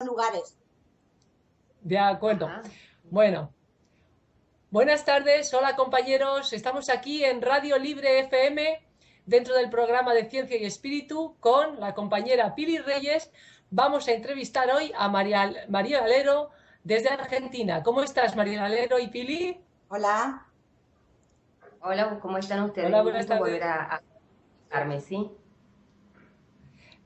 lugares. De acuerdo. Ajá. Bueno, buenas tardes, hola compañeros. Estamos aquí en Radio Libre FM, dentro del programa de Ciencia y Espíritu, con la compañera Pili Reyes. Vamos a entrevistar hoy a María Valero desde Argentina. ¿Cómo estás, María Valero y Pili? Hola. Hola, ¿cómo están ustedes? Hola, Un buenas gusto volver tardes. a escucharme, ¿sí?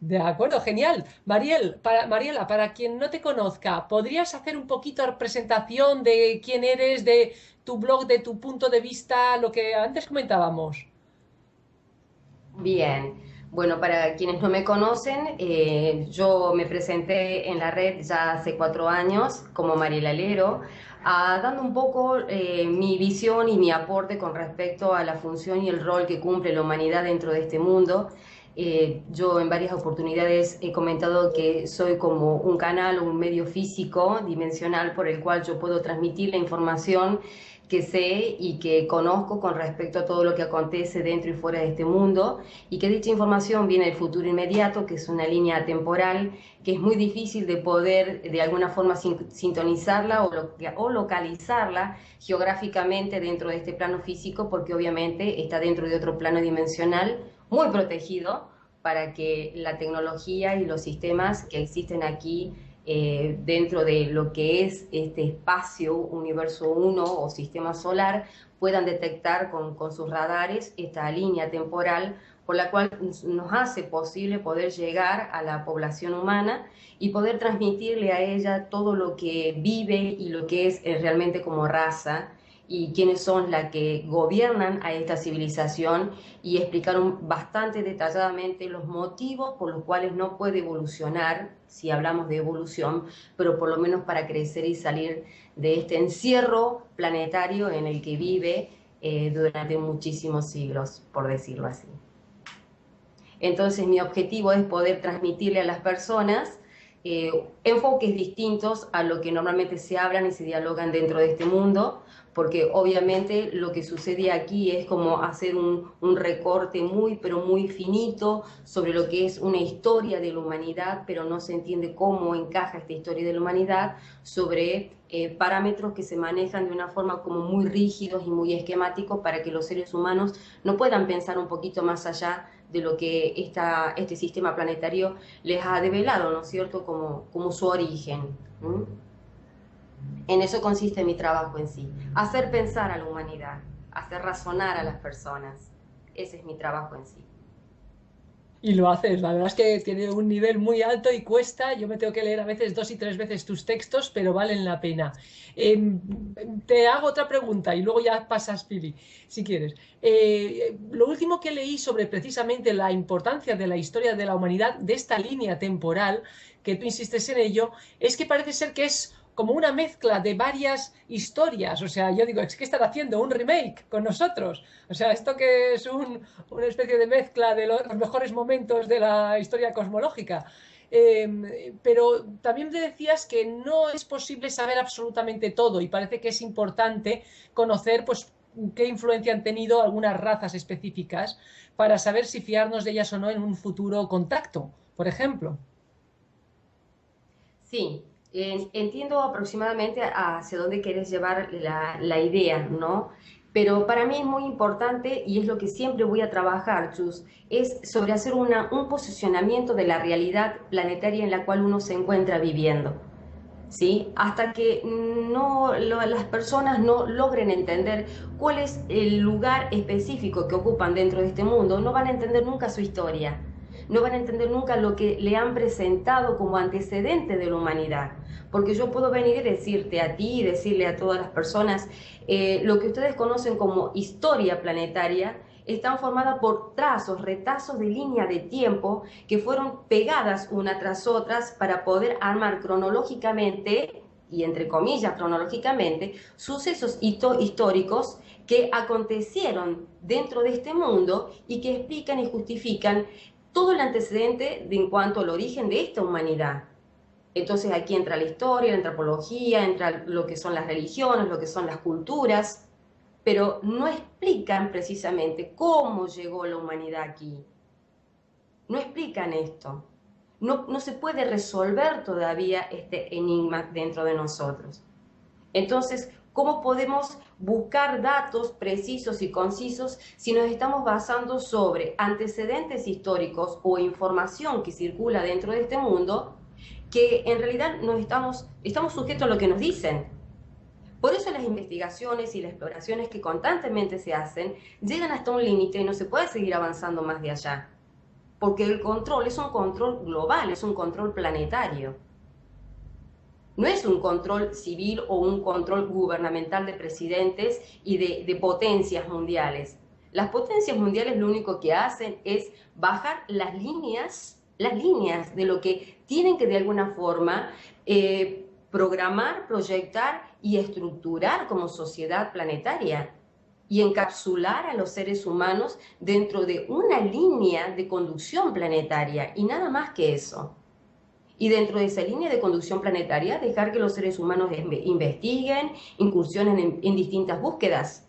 De acuerdo, genial. Mariela, para quien no te conozca, ¿podrías hacer un poquito de presentación de quién eres, de tu blog, de tu punto de vista, lo que antes comentábamos? Bien. Bueno, para quienes no me conocen, yo me presenté en la red ya hace 4 años como Mariela Lero, dando un poco mi visión y mi aporte con respecto a la función y el rol que cumple la humanidad dentro de este mundo. Yo en varias oportunidades he comentado que soy como un canal o un medio físico dimensional por el cual yo puedo transmitir la información que sé y que conozco con respecto a todo lo que acontece dentro y fuera de este mundo, y que dicha información viene del futuro inmediato, que es una línea temporal que es muy difícil de poder de alguna forma sintonizarla o localizarla geográficamente dentro de este plano físico, porque obviamente está dentro de otro plano dimensional muy protegido para que la tecnología y los sistemas que existen aquí dentro de lo que es este espacio universo 1 o sistema solar puedan detectar con sus radares esta línea temporal, por la cual nos hace posible poder llegar a la población humana y poder transmitirle a ella todo lo que vive y lo que es realmente como raza, y quiénes son las que gobiernan a esta civilización, y explicaron bastante detalladamente los motivos por los cuales no puede evolucionar, si hablamos de evolución, pero por lo menos para crecer y salir de este encierro planetario en el que vive durante muchísimos siglos, por decirlo así. Entonces mi objetivo es poder transmitirle a las personas enfoques distintos a lo que normalmente se hablan y se dialogan dentro de este mundo, porque obviamente lo que sucede aquí es como hacer un recorte muy, pero muy finito sobre lo que es una historia de la humanidad, pero no se entiende cómo encaja esta historia de la humanidad sobre parámetros que se manejan de una forma como muy rígidos y muy esquemáticos, para que los seres humanos no puedan pensar un poquito más allá de lo que este sistema planetario les ha develado, ¿no es cierto?, como su origen. ¿Mm? En eso consiste mi trabajo en sí, hacer pensar a la humanidad, hacer razonar a las personas. Ese es mi trabajo en sí. Y lo haces, la verdad es que tiene un nivel muy alto y cuesta. Yo me tengo que leer a veces 2 y 3 veces tus textos, pero valen la pena. Em, Te hago otra pregunta y luego ya pasas, Pili, si quieres. Lo último que leí sobre precisamente la importancia de la historia de la humanidad, de esta línea temporal, que tú insistes en ello, es que parece ser que es como una mezcla de varias historias. O sea, yo digo, es que están haciendo un remake con nosotros. O sea, esto que es una especie de mezcla de los mejores momentos de la historia cosmológica. Pero también te decías que no es posible saber absolutamente todo y parece que es importante conocer pues, qué influencia han tenido algunas razas específicas para saber si fiarnos de ellas o no en un futuro contacto, por ejemplo. Sí, entiendo aproximadamente hacia dónde quieres llevar la idea, ¿no? Pero para mí es muy importante, y es lo que siempre voy a trabajar, Chus, es sobre hacer un posicionamiento de la realidad planetaria en la cual uno se encuentra viviendo. ¿Sí? Hasta que las personas no logren entender cuál es el lugar específico que ocupan dentro de este mundo, no van a entender nunca su historia, no van a entender nunca lo que le han presentado como antecedente de la humanidad. Porque yo puedo venir y decirte a ti y decirle a todas las personas, lo que ustedes conocen como historia planetaria están formadas por trazos, retazos de línea de tiempo que fueron pegadas una tras otras para poder armar cronológicamente, y entre comillas cronológicamente, sucesos históricos que acontecieron dentro de este mundo y que explican y justifican todo el antecedente en cuanto al origen de esta humanidad. Entonces aquí entra la historia, la antropología, entra lo que son las religiones, lo que son las culturas, pero no explican precisamente cómo llegó la humanidad aquí. No explican esto. no se puede resolver todavía este enigma dentro de nosotros. Entonces, ¿cómo podemos buscar datos precisos y concisos si nos estamos basando sobre antecedentes históricos o información que circula dentro de este mundo que en realidad estamos sujetos a lo que nos dicen? Por eso las investigaciones y las exploraciones que constantemente se hacen llegan hasta un límite y no se puede seguir avanzando más de allá. Porque el control es un control global, es un control planetario. No es un control civil o un control gubernamental de presidentes y de potencias mundiales. Las potencias mundiales lo único que hacen es bajar las líneas de lo que tienen que de alguna forma programar, proyectar y estructurar como sociedad planetaria y encapsular a los seres humanos dentro de una línea de conducción planetaria y nada más que eso. Y dentro de esa línea de conducción planetaria, dejar que los seres humanos investiguen, incursionen en distintas búsquedas.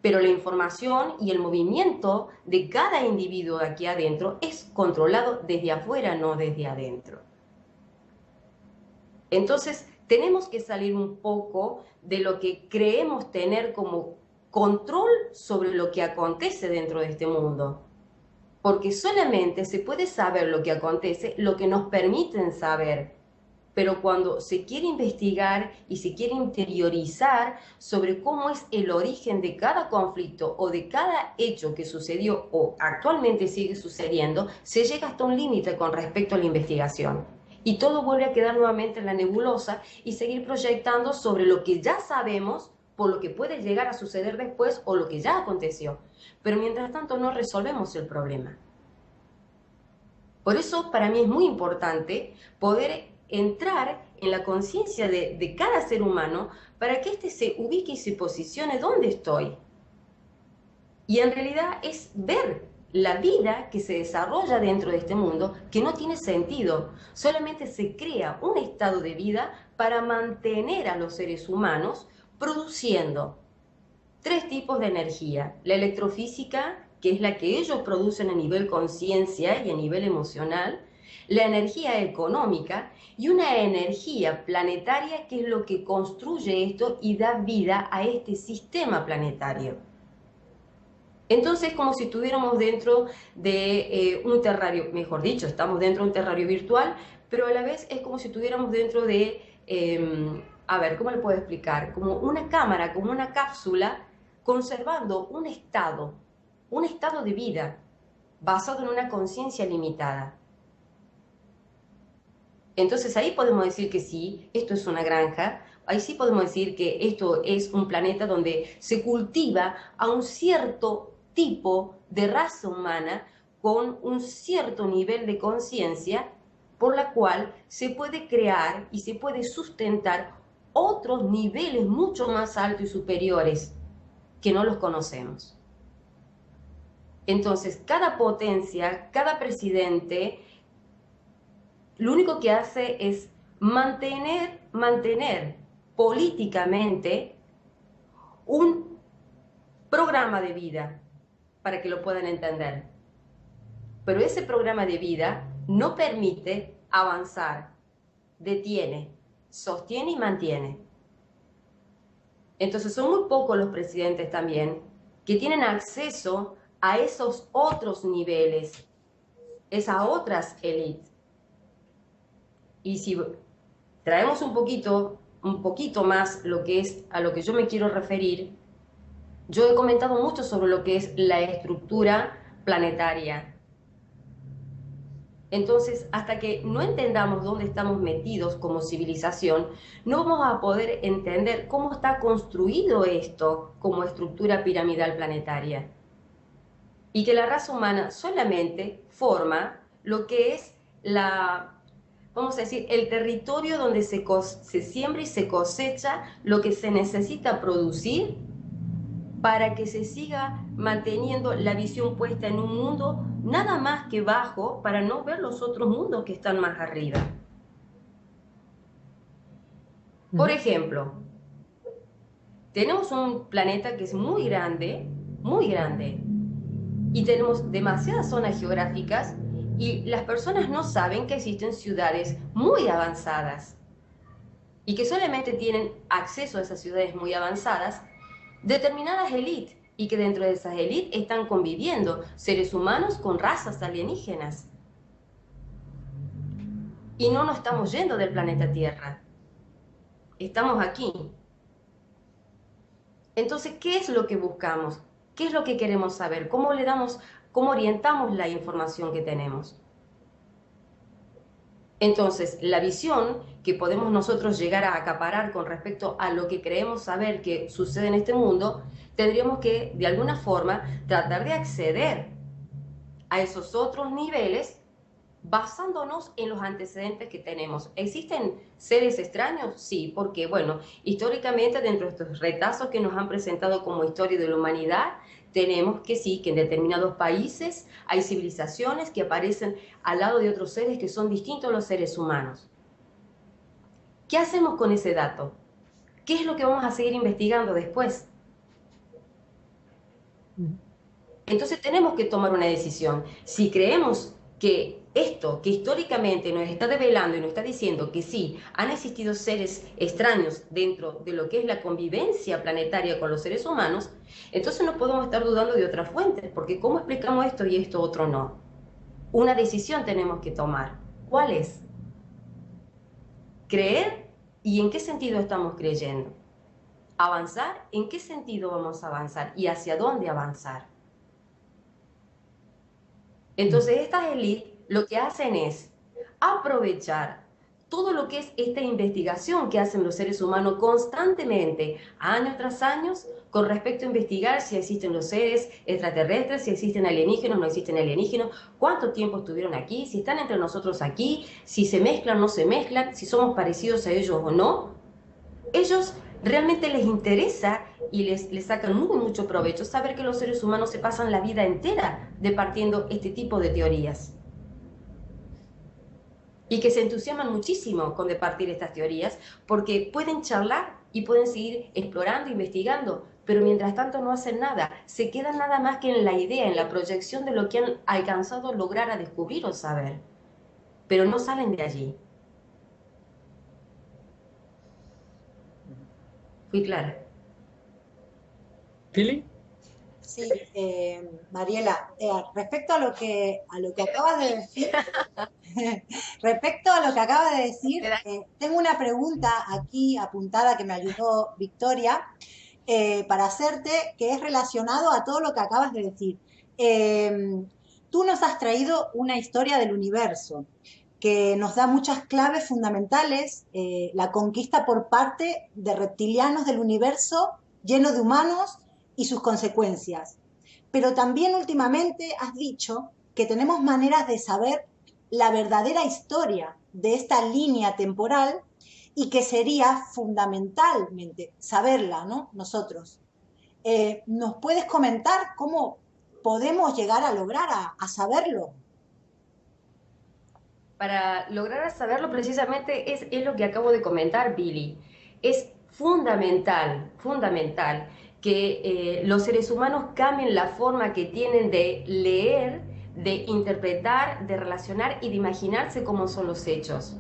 Pero la información y el movimiento de cada individuo aquí adentro es controlado desde afuera, no desde adentro. Entonces, tenemos que salir un poco de lo que creemos tener como control sobre lo que acontece dentro de este mundo. Porque solamente se puede saber lo que acontece, lo que nos permiten saber. Pero cuando se quiere investigar y se quiere interiorizar sobre cómo es el origen de cada conflicto o de cada hecho que sucedió o actualmente sigue sucediendo, se llega hasta un límite con respecto a la investigación. Y todo vuelve a quedar nuevamente en la nebulosa y seguir proyectando sobre lo que ya sabemos, por lo que puede llegar a suceder después o lo que ya aconteció. Pero mientras tanto no resolvemos el problema. Por eso para mí es muy importante poder entrar en la conciencia de cada ser humano para que éste se ubique y se posicione dónde estoy. Y en realidad es ver la vida que se desarrolla dentro de este mundo que no tiene sentido. Solamente se crea un estado de vida para mantener a los seres humanos produciendo 3 tipos de energía. La electrofísica, que es la que ellos producen a nivel conciencia y a nivel emocional, la energía económica y una energía planetaria que es lo que construye esto y da vida a este sistema planetario. Entonces, como si estuviéramos dentro de un terrario, mejor dicho, estamos dentro de un terrario virtual, pero a la vez es como si estuviéramos dentro de, a ver, ¿cómo le puedo explicar? Como una cámara, como una cápsula, conservando un estado de vida basado en una conciencia limitada. Entonces ahí podemos decir que sí, esto es una granja, ahí sí podemos decir que esto es un planeta donde se cultiva a un cierto tipo de raza humana con un cierto nivel de conciencia por la cual se puede crear y se puede sustentar otros niveles mucho más altos y superiores que no los conocemos. Entonces, cada potencia, cada presidente, lo único que hace es mantener políticamente un programa de vida para que lo puedan entender. Pero ese programa de vida no permite avanzar, detiene, sostiene y mantiene. Entonces son muy pocos los presidentes también que tienen acceso a esos otros niveles, esas otras élites. Y si traemos un poquito más lo que es a lo que yo me quiero referir, yo he comentado mucho sobre lo que es la estructura planetaria. Entonces, hasta que no entendamos dónde estamos metidos como civilización, no vamos a poder entender cómo está construido esto como estructura piramidal planetaria. Y que la raza humana solamente forma lo que es vamos a decir, el territorio donde se siembra y se cosecha lo que se necesita producir para que se siga manteniendo la visión puesta en un mundo nada más que bajo para no ver los otros mundos que están más arriba. Por ejemplo, tenemos un planeta que es muy grande, y tenemos demasiadas zonas geográficas Y las personas no saben que existen ciudades muy avanzadas y que solamente tienen acceso a esas ciudades muy avanzadas determinadas élites, y que dentro de esas élites están conviviendo seres humanos con razas alienígenas. Y no nos estamos yendo del planeta Tierra. Estamos aquí. Entonces, ¿qué es lo que buscamos? ¿Qué es lo que queremos saber? ¿Cómo orientamos la información que tenemos? Entonces, la visión que podemos nosotros llegar a acaparar con respecto a lo que creemos saber que sucede en este mundo, tendríamos que, de alguna forma, tratar de acceder a esos otros niveles basándonos en los antecedentes que tenemos. ¿Existen seres extraños? Sí, porque, bueno, históricamente dentro de estos retazos que nos han presentado como historia de la humanidad, tenemos que sí, que en determinados países hay civilizaciones que aparecen al lado de otros seres que son distintos a los seres humanos. ¿Qué hacemos con ese dato? ¿Qué es lo que vamos a seguir investigando después? Entonces tenemos que tomar una decisión. Si creemos que esto que históricamente nos está develando y nos está diciendo que sí, han existido seres extraños dentro de lo que es la convivencia planetaria con los seres humanos, entonces no podemos estar dudando de otras fuentes, porque ¿cómo explicamos esto y esto otro no? Una decisión tenemos que tomar. ¿Cuál es? Creer, y en qué sentido estamos creyendo. Avanzar, ¿en qué sentido vamos a avanzar y hacia dónde avanzar? Entonces estas élites lo que hacen es aprovechar todo lo que es esta investigación que hacen los seres humanos constantemente, año tras año, con respecto a investigar si existen los seres extraterrestres, si existen alienígenas o no existen alienígenas, cuánto tiempo estuvieron aquí, si están entre nosotros aquí, si se mezclan o no se mezclan, si somos parecidos a ellos o no. Ellos realmente les interesa y les sacan mucho provecho saber que los seres humanos se pasan la vida entera departiendo este tipo de teorías. Y que se entusiasman muchísimo con departir estas teorías porque pueden charlar y pueden seguir explorando, investigando, pero mientras tanto no hacen nada, se quedan nada más que en la idea, en la proyección de lo que han alcanzado a lograr a descubrir o saber, pero no salen de allí. ¿Fui clara? ¿Pili? Sí, Mariela, respecto a lo que acabas de decir, respecto a lo que acabas de decir, tengo una pregunta aquí apuntada que me ayudó Victoria para hacerte, que es relacionado a todo lo que acabas de decir. Tú nos has traído una historia del universo que nos da muchas claves fundamentales, la conquista por parte de reptilianos del universo lleno de humanos y sus consecuencias. Pero también últimamente has dicho que tenemos maneras de saber la verdadera historia de esta línea temporal y que sería fundamentalmente saberla, ¿no? Nosotros. ¿Nos puedes comentar cómo podemos llegar a lograr a saberlo? Para lograr saberlo precisamente es lo que acabo de comentar, Billy. Es fundamental que los seres humanos cambien la forma que tienen de leer, de interpretar, de relacionar y de imaginarse cómo son los hechos.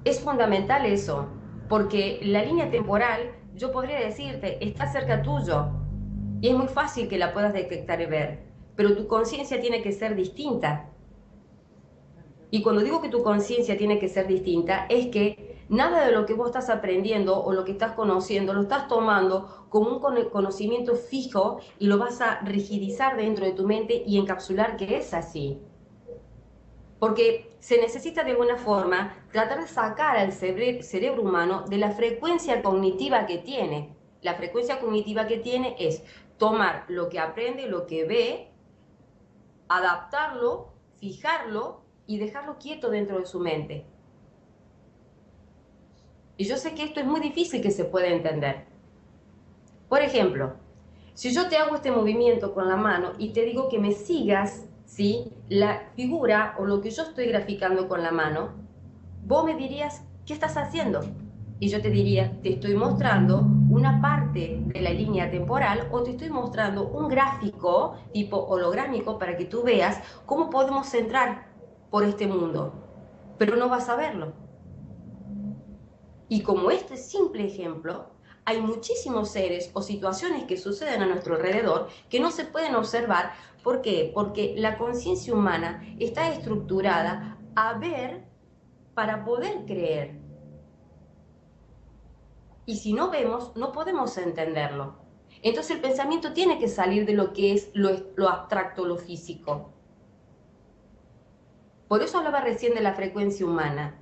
Es fundamental eso, porque la línea temporal, yo podría decirte, está cerca tuyo y es muy fácil que la puedas detectar y ver, pero tu conciencia tiene que ser distinta. Y cuando digo que tu conciencia tiene que ser distinta, es que nada de lo que vos estás aprendiendo o lo que estás conociendo lo estás tomando como un conocimiento fijo y lo vas a rigidizar dentro de tu mente y encapsular que es así. Porque se necesita de alguna forma tratar de sacar al cerebro humano de la frecuencia cognitiva que tiene. La frecuencia cognitiva que tiene es tomar lo que aprende, lo que ve, adaptarlo, fijarlo y dejarlo quieto dentro de su mente. Y yo sé que esto es muy difícil que se pueda entender. Por ejemplo, si yo te hago este movimiento con la mano y te digo que me sigas, ¿sí?, la figura o lo que yo estoy graficando con la mano, vos me dirías, ¿qué estás haciendo? Y yo te diría, te estoy mostrando una parte de la línea temporal o te estoy mostrando un gráfico tipo holográmico para que tú veas cómo podemos entrar por este mundo, pero no vas a verlo. Y como este simple ejemplo, hay muchísimos seres o situaciones que suceden a nuestro alrededor que no se pueden observar. ¿Por qué? Porque la conciencia humana está estructurada a ver para poder creer. Y si no vemos, no podemos entenderlo. Entonces el pensamiento tiene que salir de lo que es lo abstracto, lo físico. Por eso hablaba recién de la frecuencia humana.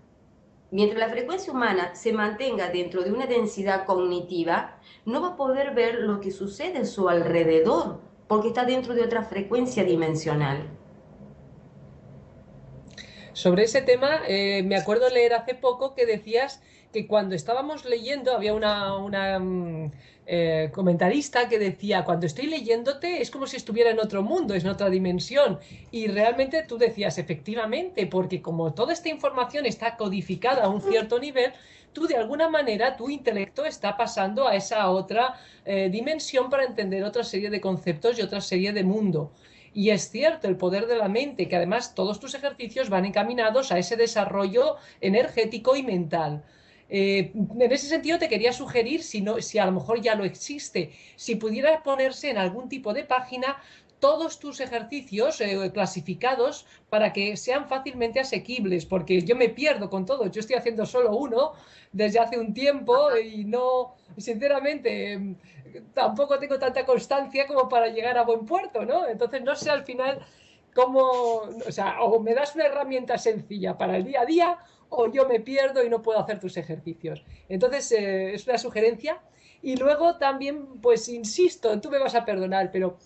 Mientras la frecuencia humana se mantenga dentro de una densidad cognitiva, no va a poder ver lo que sucede a su alrededor, porque está dentro de otra frecuencia dimensional. Sobre ese tema, me acuerdo leer hace poco que decías que cuando estábamos leyendo, había una comentarista que decía, cuando estoy leyéndote es como si estuviera en otro mundo, es en otra dimensión. Y realmente tú decías, efectivamente, porque como toda esta información está codificada a un cierto nivel, tú de alguna manera, tu intelecto está pasando a esa otra dimensión para entender otra serie de conceptos y otra serie de mundo. Y es cierto, el poder de la mente, que además todos tus ejercicios van encaminados a ese desarrollo energético y mental. En ese sentido te quería sugerir, si a lo mejor ya lo existe, si pudiera ponerse en algún tipo de página todos tus ejercicios clasificados para que sean fácilmente asequibles, porque yo me pierdo con todo. Yo estoy haciendo solo uno desde hace un tiempo y no, sinceramente, tampoco tengo tanta constancia como para llegar a buen puerto, ¿no? Entonces no sé al final cómo, o sea, o me das una herramienta sencilla para el día a día o yo me pierdo y no puedo hacer tus ejercicios. Entonces es una sugerencia. Y luego también, pues insisto, tú me vas a perdonar, pero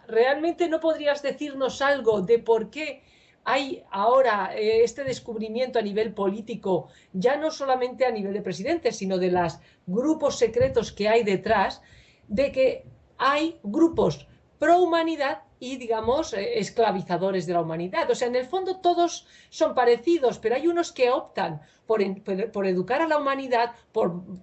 ¿realmente no podrías decirnos algo de por qué hay ahora este descubrimiento a nivel político, ya no solamente a nivel de presidentes, sino de los grupos secretos que hay detrás, de que hay grupos pro humanidad y, digamos, esclavizadores de la humanidad? O sea, en el fondo todos son parecidos, pero hay unos que optan por educar a la humanidad,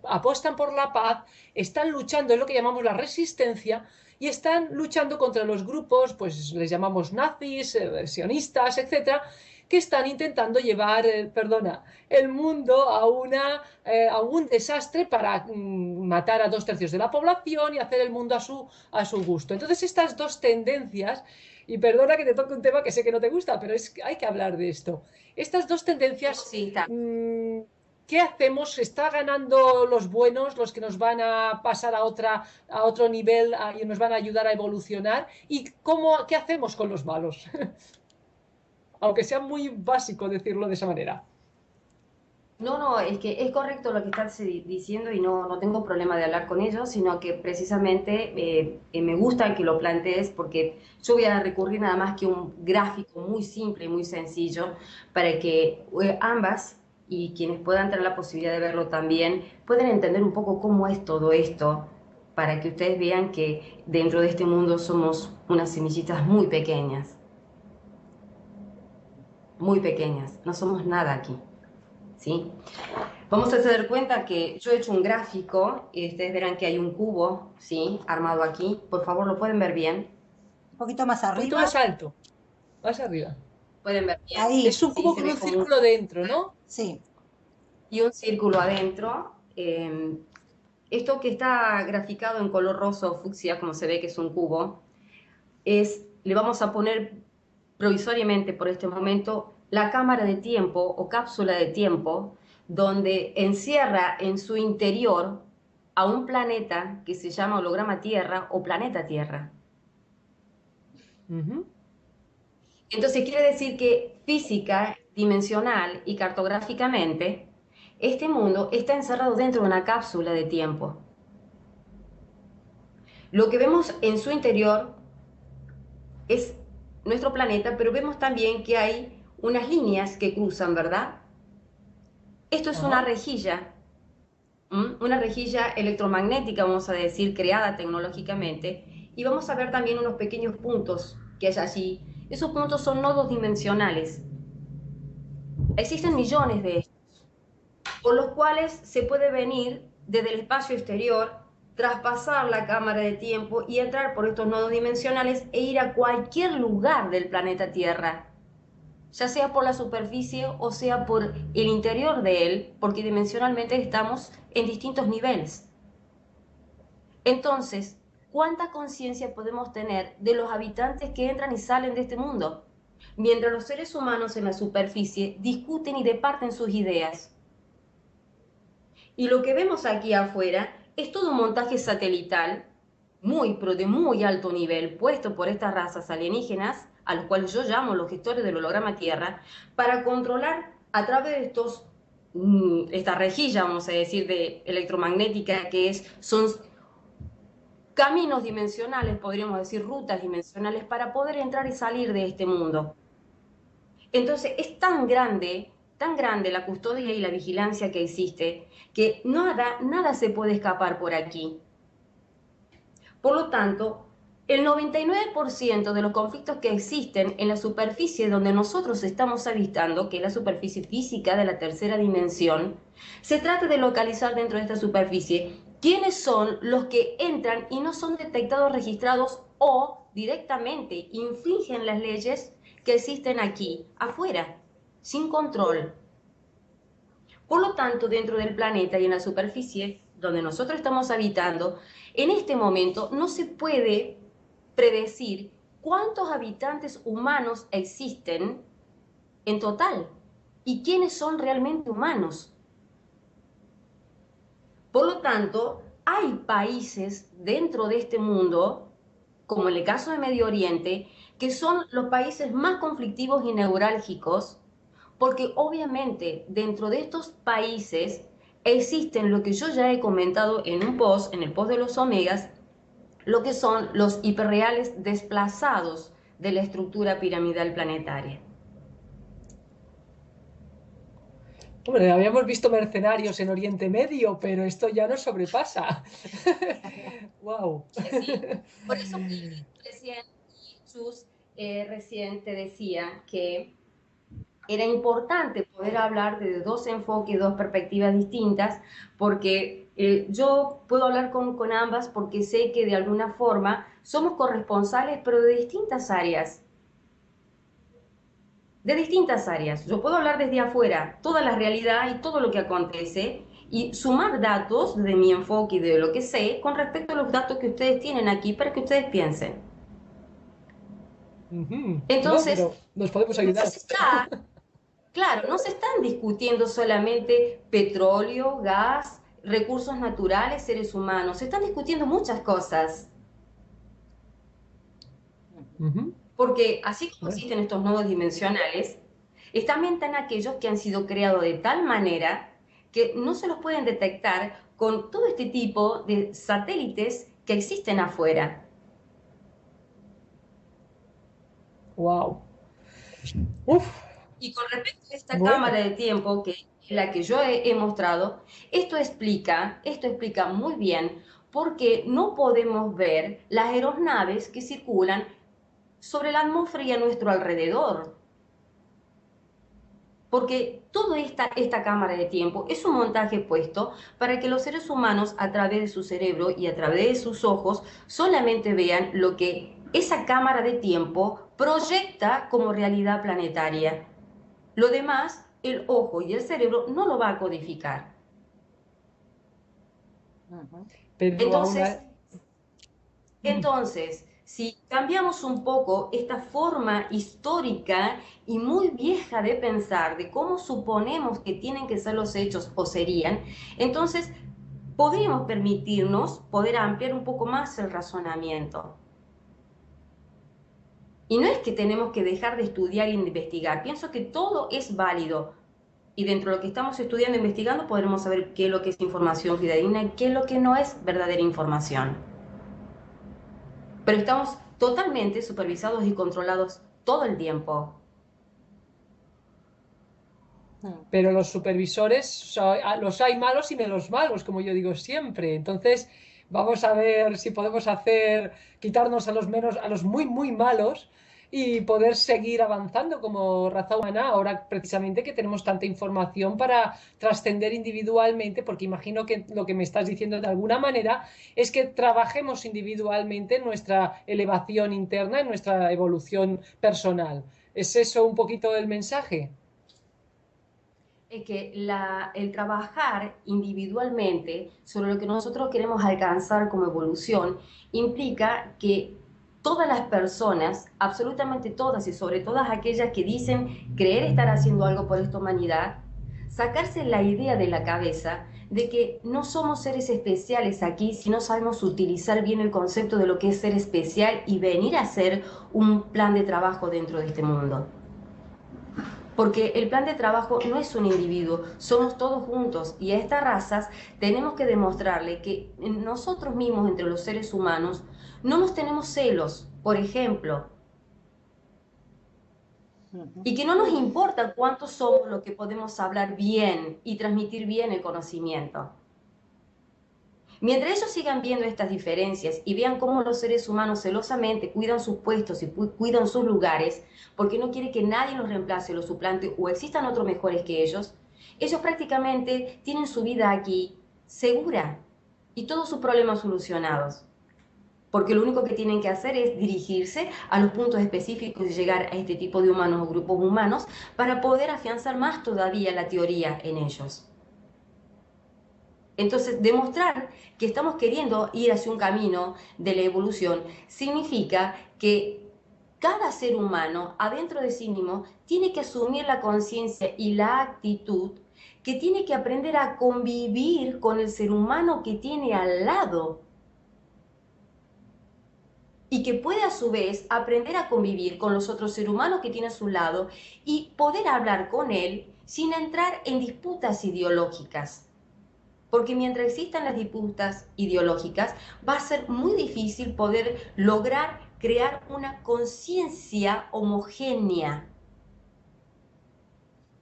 apuestan por la paz, están luchando en lo que llamamos la resistencia, y están luchando contra los grupos, pues les llamamos nazis, sionistas, etcétera, que están intentando llevar, el mundo a un desastre para matar a 2/3 de la población y hacer el mundo a su gusto. Entonces, estas dos tendencias, y perdona que te toque un tema que sé que no te gusta, pero hay que hablar de esto. Estas dos tendencias, Sí, está. ¿qué hacemos? ¿Está ganando los buenos, los que nos van a pasar a otro nivel y nos van a ayudar a evolucionar? ¿Y qué hacemos con los malos? Aunque sea muy básico decirlo de esa manera. No, es que es correcto lo que estás diciendo y no tengo problema de hablar con ellos, sino que precisamente me gusta que lo plantees porque yo voy a recurrir nada más que un gráfico muy simple y muy sencillo para que ambas y quienes puedan tener la posibilidad de verlo también puedan entender un poco cómo es todo esto, para que ustedes vean que dentro de este mundo somos unas semillitas muy pequeñas, no somos nada aquí. ¿Sí? Vamos a hacer cuenta que yo he hecho un gráfico y ustedes verán que hay un cubo, ¿sí? Armado aquí. Por favor, ¿lo pueden ver bien? Un poquito más arriba. Un poquito más alto, más arriba. Pueden ver bien. Ahí. Es un cubo con un círculo dentro, ¿no? Sí. Y un círculo adentro. Esto que está graficado en color rosa o fucsia, como se ve que es un cubo, le vamos a poner provisoriamente por este momento la cámara de tiempo o cápsula de tiempo, donde encierra en su interior a un planeta que se llama holograma Tierra o planeta Tierra. Entonces quiere decir que física, dimensional y cartográficamente, este mundo está encerrado dentro de una cápsula de tiempo. Lo que vemos en su interior es nuestro planeta, pero vemos también que hay unas líneas que cruzan, ¿verdad? Esto es una rejilla electromagnética, vamos a decir, creada tecnológicamente, y vamos a ver también unos pequeños puntos que hay allí. Esos puntos son nodos dimensionales. Existen millones de estos, por los cuales se puede venir desde el espacio exterior, traspasar la cámara de tiempo y entrar por estos nodos dimensionales e ir a cualquier lugar del planeta Tierra, ya sea por la superficie o sea por el interior de él, porque dimensionalmente estamos en distintos niveles. Entonces, ¿cuánta conciencia podemos tener de los habitantes que entran y salen de este mundo? Mientras los seres humanos en la superficie discuten y departen sus ideas. Y lo que vemos aquí afuera es todo un montaje satelital, pero de muy alto nivel, puesto por estas razas alienígenas, a los cuales yo llamo los gestores del holograma Tierra, para controlar a través de esta rejilla, vamos a decir, de electromagnética, son caminos dimensionales, podríamos decir rutas dimensionales, para poder entrar y salir de este mundo. Entonces es tan grande la custodia y la vigilancia que existe, que nada se puede escapar por aquí. Por lo tanto, el 99% de los conflictos que existen en la superficie donde nosotros estamos habitando, que es la superficie física de la tercera dimensión, se trata de localizar dentro de esta superficie quiénes son los que entran y no son detectados, registrados o directamente infringen las leyes que existen aquí, afuera, sin control. Por lo tanto, dentro del planeta y en la superficie donde nosotros estamos habitando, en este momento no se puede predecir cuántos habitantes humanos existen en total y quiénes son realmente humanos. Por lo tanto, hay países dentro de este mundo, como en el caso de Medio Oriente, que son los países más conflictivos y neurálgicos, porque obviamente dentro de estos países existen lo que yo ya he comentado en el post de los omegas, lo que son los hiperreales desplazados de la estructura piramidal planetaria. Hombre, habíamos visto mercenarios en Oriente Medio, pero esto ya nos sobrepasa. Wow. Sí, por eso recién te decía que era importante poder hablar de dos enfoques, dos perspectivas distintas, porque yo puedo hablar con ambas porque sé que de alguna forma somos corresponsales, pero de distintas áreas. De distintas áreas. Yo puedo hablar desde afuera, toda la realidad y todo lo que acontece, y sumar datos de mi enfoque y de lo que sé con respecto a los datos que ustedes tienen aquí para que ustedes piensen. Entonces, no, nos podemos ayudar. Claro, no se están discutiendo solamente petróleo, gas, recursos naturales, seres humanos, se están discutiendo muchas cosas. Porque así como existen estos nodos dimensionales, también están aquellos que han sido creados de tal manera que no se los pueden detectar con todo este tipo de satélites que existen afuera. Wow. Uf. Y con respecto a esta cámara de tiempo, que es la que yo he mostrado, esto explica muy bien por qué no podemos ver las aeronaves que circulan sobre la atmósfera y a nuestro alrededor. Porque toda esta cámara de tiempo es un montaje puesto para que los seres humanos, a través de su cerebro y a través de sus ojos, solamente vean lo que esa cámara de tiempo proyecta como realidad planetaria. Lo demás, el ojo y el cerebro no lo va a codificar. Entonces, si cambiamos un poco esta forma histórica y muy vieja de pensar, de cómo suponemos que tienen que ser los hechos o serían, entonces podríamos permitirnos poder ampliar un poco más el razonamiento. Y no es que tenemos que dejar de estudiar e investigar. Pienso que todo es válido. Y dentro de lo que estamos estudiando e investigando podremos saber qué es lo que es información fidedigna y qué es lo que no es verdadera información. Pero estamos totalmente supervisados y controlados todo el tiempo. Pero los supervisores, los hay malos y menos malos, como yo digo siempre. Entonces, vamos a ver si podemos quitarnos a los muy, muy malos y poder seguir avanzando como raza humana, ahora precisamente que tenemos tanta información para trascender individualmente, porque imagino que lo que me estás diciendo de alguna manera es que trabajemos individualmente en nuestra elevación interna, en nuestra evolución personal. ¿Es eso un poquito el mensaje? Es que el trabajar individualmente sobre lo que nosotros queremos alcanzar como evolución implica que todas las personas, absolutamente todas y sobre todas aquellas que dicen creer estar haciendo algo por esta humanidad, sacarse la idea de la cabeza de que no somos seres especiales aquí si no sabemos utilizar bien el concepto de lo que es ser especial y venir a hacer un plan de trabajo dentro de este mundo. Porque el plan de trabajo no es un individuo, somos todos juntos y a estas razas tenemos que demostrarle que nosotros mismos, entre los seres humanos, no nos tenemos celos, por ejemplo, y que no nos importa cuántos somos los que podemos hablar bien y transmitir bien el conocimiento. Mientras ellos sigan viendo estas diferencias y vean cómo los seres humanos celosamente cuidan sus puestos y cuidan sus lugares, porque no quiere que nadie los reemplace, los suplante o existan otros mejores que ellos prácticamente tienen su vida aquí segura y todos sus problemas solucionados. Porque lo único que tienen que hacer es dirigirse a los puntos específicos y llegar a este tipo de humanos o grupos humanos para poder afianzar más todavía la teoría en ellos. Entonces, demostrar que estamos queriendo ir hacia un camino de la evolución significa que cada ser humano, adentro de sí mismo, tiene que asumir la conciencia y la actitud que tiene que aprender a convivir con el ser humano que tiene al lado y que puede a su vez aprender a convivir con los otros seres humanos que tiene a su lado y poder hablar con él sin entrar en disputas ideológicas. Porque mientras existan las disputas ideológicas, va a ser muy difícil poder lograr crear una conciencia homogénea,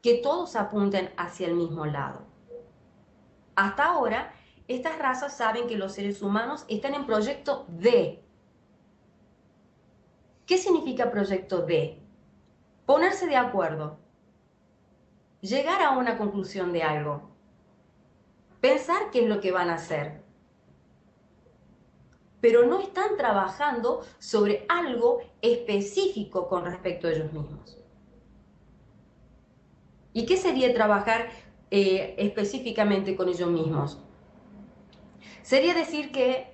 que todos apunten hacia el mismo lado. Hasta ahora, estas razas saben que los seres humanos están en proyecto D. ¿Qué significa proyecto D? Ponerse de acuerdo, llegar a una conclusión de algo, pensar qué es lo que van a hacer, pero no están trabajando sobre algo específico con respecto a ellos mismos. ¿Y qué sería trabajar específicamente con ellos mismos? Sería decir que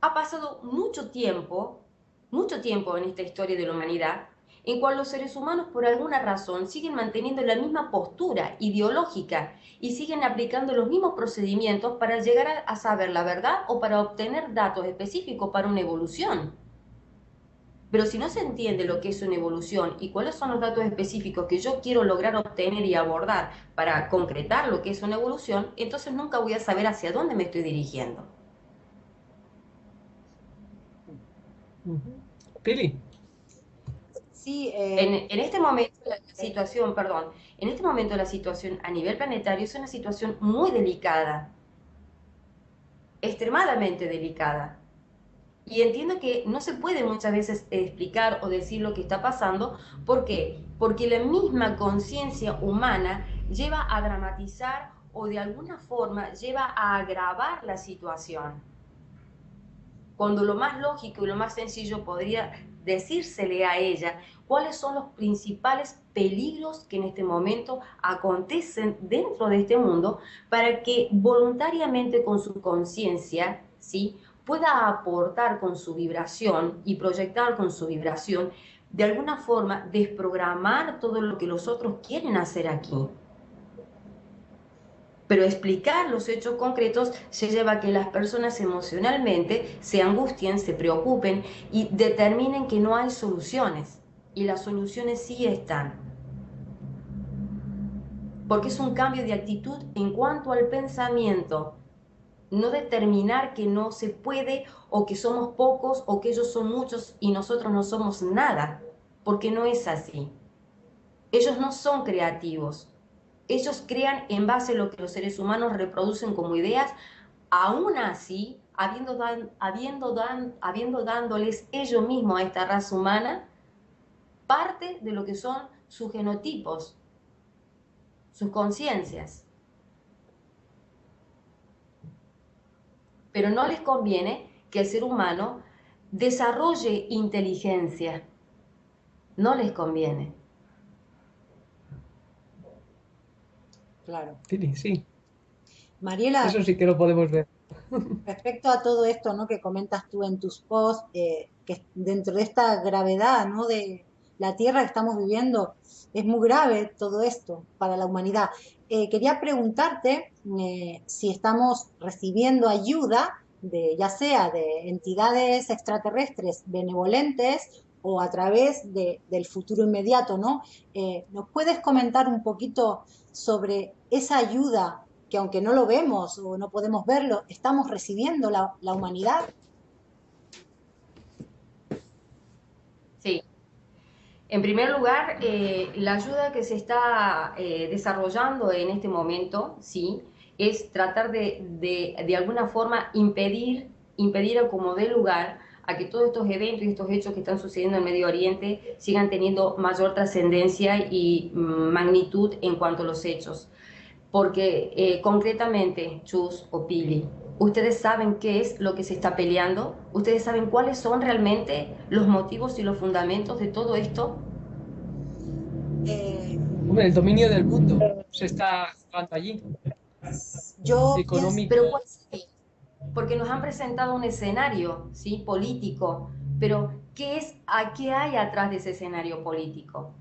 ha pasado mucho tiempo en esta historia de la humanidad, en cual los seres humanos por alguna razón siguen manteniendo la misma postura ideológica y siguen aplicando los mismos procedimientos para llegar a saber la verdad o para obtener datos específicos para una evolución. Pero si no se entiende lo que es una evolución y cuáles son los datos específicos que yo quiero lograr obtener y abordar para concretar lo que es una evolución, entonces nunca voy a saber hacia dónde me estoy dirigiendo. Pili. Sí, en este momento la situación, perdón, en este momento la situación a nivel planetario es una situación muy delicada, extremadamente delicada. Y entiendo que no se puede muchas veces explicar o decir lo que está pasando. ¿Por qué? Porque la misma conciencia humana lleva a dramatizar o de alguna forma lleva a agravar la situación. Cuando lo más lógico y lo más sencillo podría decírsele a ella cuáles son los principales peligros que en este momento acontecen dentro de este mundo para que voluntariamente con su conciencia, ¿sí?, pueda aportar con su vibración y proyectar con su vibración, de alguna forma desprogramar todo lo que los otros quieren hacer aquí. Pero explicar los hechos concretos se lleva a que las personas emocionalmente se angustien, se preocupen y determinen que no hay soluciones. Y las soluciones sí están. Porque es un cambio de actitud en cuanto al pensamiento. No determinar que no se puede o que somos pocos o que ellos son muchos y nosotros no somos nada. Porque no es así. Ellos no son creativos. Ellos crean en base a lo que los seres humanos reproducen como ideas, aún así, habiendo dándoles ellos mismos a esta raza humana parte de lo que son sus genotipos, sus conciencias. Pero no les conviene que el ser humano desarrolle inteligencia. No les conviene. Claro. Sí. Mariela, Eso sí que lo podemos ver. respecto a todo esto, ¿no? Que comentas tú en tus posts, que dentro de esta gravedad, ¿no? De la Tierra que estamos viviendo, es muy grave todo esto para la humanidad. Quería preguntarte si estamos recibiendo ayuda de, ya sea de entidades extraterrestres benevolentes o a través del futuro inmediato, ¿no? ¿Nos puedes comentar un poquito sobre esa ayuda que aunque no lo vemos o no podemos verlo, estamos recibiendo la humanidad? Sí. En primer lugar, la ayuda que se está desarrollando en este momento, sí, es tratar de alguna forma impedir o como dé lugar a que todos estos eventos y estos hechos que están sucediendo en Medio Oriente sigan teniendo mayor trascendencia y magnitud en cuanto a los hechos. Porque concretamente, Chus o Pili, ustedes saben qué es lo que se está peleando, ustedes saben cuáles son realmente los motivos y los fundamentos de todo esto. Hombre, el dominio del mundo se está jugando allí, Yo pienso, económico. Pero ¿cuál es? Porque nos han presentado un escenario, ¿sí? Político, pero ¿qué hay atrás de ese escenario político?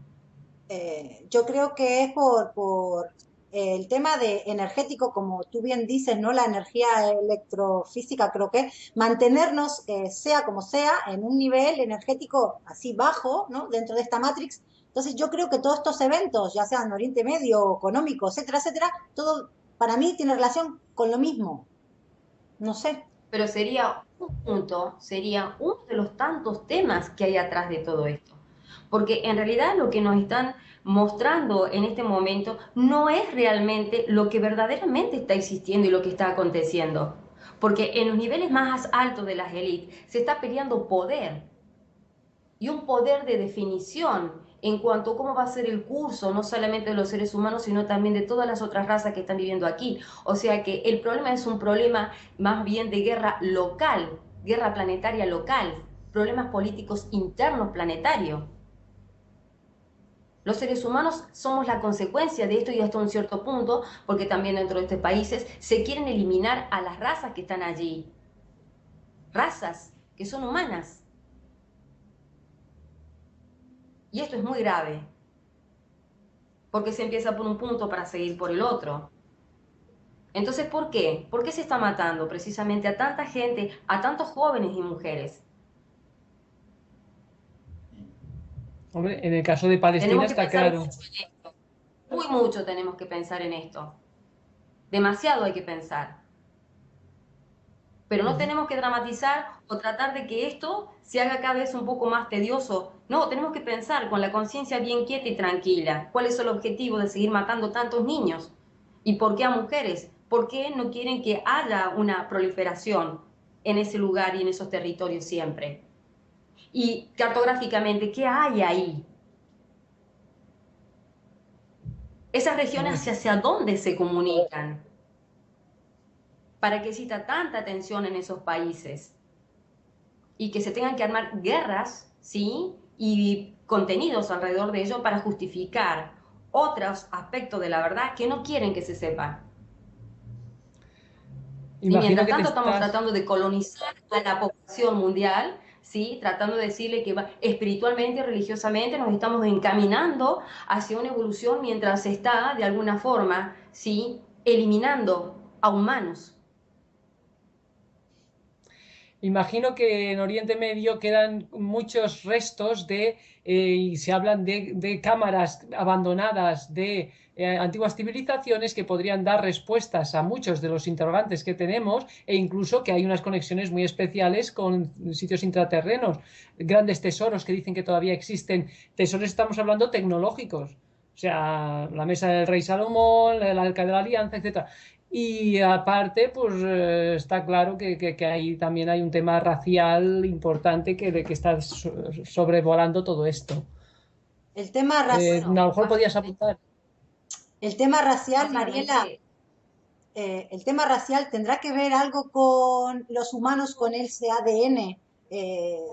yo creo que es por el tema de energético, como tú bien dices, ¿no? La energía electrofísica, creo que mantenernos, sea como sea, en un nivel energético así bajo, ¿no? Dentro de esta Matrix. Entonces yo creo que todos estos eventos, ya sean Oriente Medio, económico, etcétera, todo para mí tiene relación con lo mismo. No sé. Pero sería un punto, sería uno de los tantos temas que hay atrás de todo esto. Porque en realidad lo que nos están mostrando en este momento no es realmente lo que verdaderamente está existiendo y lo que está aconteciendo. Porque en los niveles más altos de las élites se está peleando poder, y un poder de definición en cuanto a cómo va a ser el curso, no solamente de los seres humanos, sino también de todas las otras razas que están viviendo aquí. O sea que el problema es un problema más bien de guerra local, guerra planetaria local, problemas políticos internos planetarios. Los seres humanos somos la consecuencia de esto y hasta un cierto punto, porque también dentro de estos países se quieren eliminar a las razas que están allí. Razas que son humanas. Y esto es muy grave, porque se empieza por un punto para seguir por el otro. Entonces, ¿por qué? ¿Por qué se está matando precisamente a tanta gente, a tantos jóvenes y mujeres? Hombre, en el caso de Palestina Tenemos que está pensar claro. mucho en esto. Muy mucho tenemos que pensar en esto. Demasiado hay que pensar. Pero no tenemos que dramatizar o tratar de que esto se haga cada vez un poco más tedioso. No, tenemos que pensar con la conciencia bien quieta y tranquila. ¿Cuál es el objetivo de seguir matando tantos niños? ¿Y por qué a mujeres? ¿Por qué no quieren que haya una proliferación en ese lugar y en esos territorios siempre? Y cartográficamente, ¿qué hay ahí? Esas regiones hacia dónde se comunican para que exista tanta tensión en esos países y que se tengan que armar guerras, ¿sí? Y contenidos alrededor de ello para justificar otros aspectos de la verdad que no quieren que se sepa. Y Imagino mientras que te tanto estamos estás. tratando de colonizar a la población mundial, ¿sí? Tratando de decirle que espiritualmente y religiosamente nos estamos encaminando hacia una evolución mientras se está, de alguna forma, ¿sí? Eliminando a humanos. Imagino que en Oriente Medio quedan muchos restos y se hablan de cámaras abandonadas de antiguas civilizaciones que podrían dar respuestas a muchos de los interrogantes que tenemos e incluso que hay unas conexiones muy especiales con sitios intraterrenos, grandes tesoros que dicen que todavía existen. Tesoros estamos hablando tecnológicos. O sea, la mesa del rey Salomón, el arca de la alianza, etcétera. Y aparte, pues está claro que ahí también hay un tema racial importante que está sobrevolando todo esto. El tema A Bueno, lo mejor podías apuntar. el tema racial, Mariela, básicamente, el tema racial tendrá que ver algo con los humanos con ese ADN,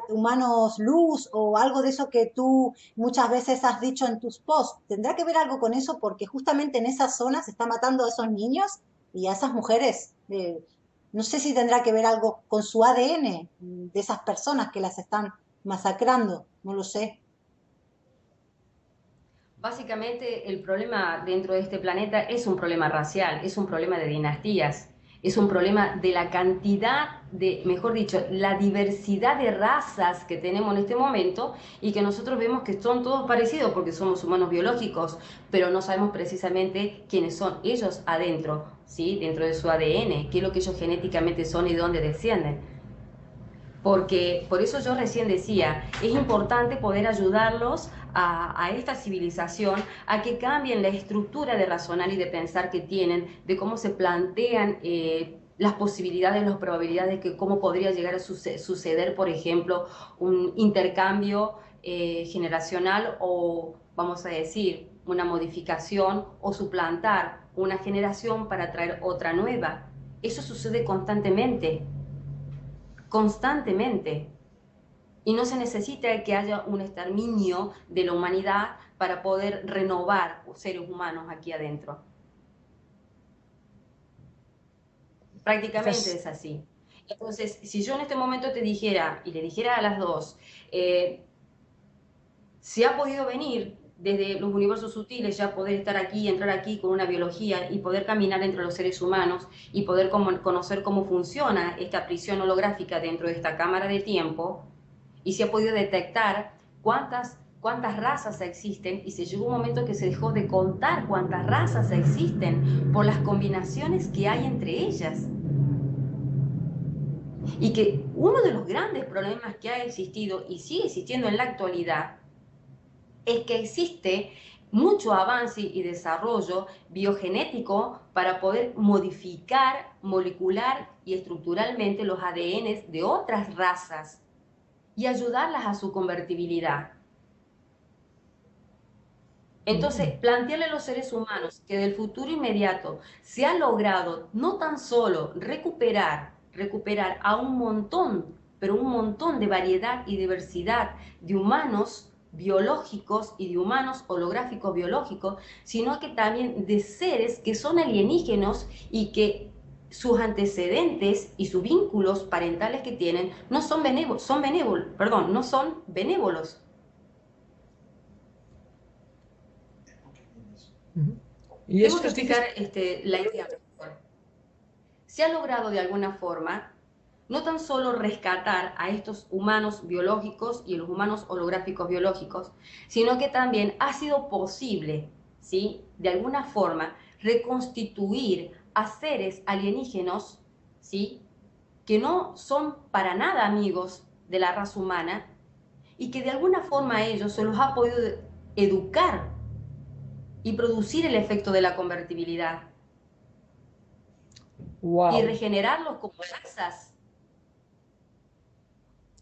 humanos luz o algo de eso que tú muchas veces has dicho en tus posts. ¿Tendrá que ver algo con eso? Porque justamente en esa zona se está matando a esos niños y a esas mujeres. No sé si tendrá que ver algo con su ADN de esas personas que las están masacrando. No lo sé. básicamente el problema dentro de este planeta es un problema racial, es un problema de dinastías, es un problema de la cantidad de, mejor dicho, la diversidad de razas que tenemos en este momento y que nosotros vemos que son todos parecidos porque somos humanos biológicos, pero no sabemos precisamente quiénes son ellos adentro, ¿sí? Dentro de su ADN, qué es lo que ellos genéticamente son y de dónde descienden. Porque por eso yo recién decía, es importante poder ayudarlos a esta civilización a que cambien la estructura de razonar y de pensar que tienen, de cómo se plantean las posibilidades, las probabilidades de que cómo podría llegar a suceder, por ejemplo, un intercambio generacional o, vamos a decir, una modificación o suplantar una generación para traer otra nueva. Eso sucede constantemente, constantemente. Y no se necesita que haya un exterminio de la humanidad para poder renovar seres humanos aquí adentro. Prácticamente Quizás, es así. Entonces, si yo en este momento te dijera, y le dijera a las dos, eh, se ha podido venir desde los universos sutiles, ya poder estar aquí, entrar aquí con una biología y poder caminar entre los seres humanos y poder conocer cómo funciona esta prisión holográfica dentro de esta cámara de tiempo, y se ha podido detectar cuántas razas existen, y se llegó un momento que se dejó de contar cuántas razas existen por las combinaciones que hay entre ellas. Y que uno de los grandes problemas que ha existido y sigue existiendo en la actualidad es que existe mucho avance y desarrollo biogenético para poder modificar molecular y estructuralmente los ADNs de otras razas y ayudarlas a su convertibilidad. Entonces, plantearle a los seres humanos que del futuro inmediato se ha logrado no tan solo recuperar a un montón, pero un montón de variedad y diversidad de humanos biológicos y de humanos holográficos biológicos, sino que también de seres que son alienígenos y que sus antecedentes y sus vínculos parentales que tienen no son benévolos, no son benévolos. y Tengo eso que os dices, explicar la idea mejor. Se ha logrado de alguna forma no tan solo rescatar a estos humanos biológicos y los humanos holográficos biológicos, sino que también ha sido posible, ¿sí? De alguna forma, reconstituir a seres alienígenos, ¿sí? Que no son para nada amigos de la raza humana y que de alguna forma a ellos se los ha podido educar y producir el efecto de la convertibilidad y wow, regenerarlos como razas.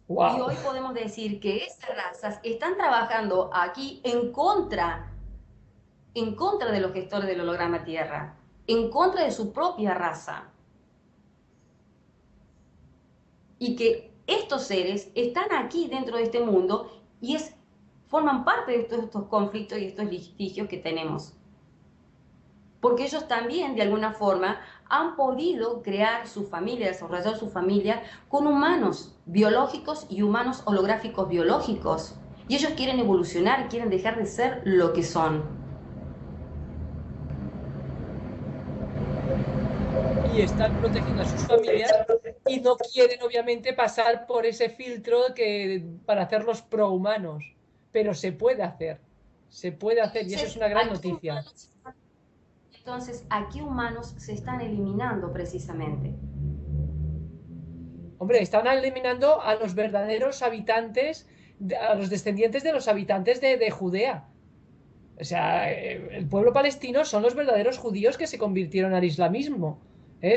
Y wow. hoy podemos decir que esas razas están trabajando aquí en contra de los gestores del holograma Tierra, en contra de su propia raza. Y que estos seres están aquí dentro de este mundo y forman parte de todos estos conflictos y estos litigios que tenemos. Porque ellos también, de alguna forma, han podido crear su familia, desarrollar su familia con humanos biológicos y humanos holográficos biológicos. Y ellos quieren evolucionar, quieren dejar de ser lo que son. Y están protegiendo a sus familias y no quieren obviamente pasar por ese filtro para hacerlos prohumanos, pero se puede hacer y eso es Entonces, una gran noticia. aquí humanos se están eliminando precisamente. Hombre, están eliminando a los verdaderos habitantes, a los descendientes de los habitantes de Judea. O sea, el pueblo palestino son los verdaderos judíos que se convirtieron al islamismo.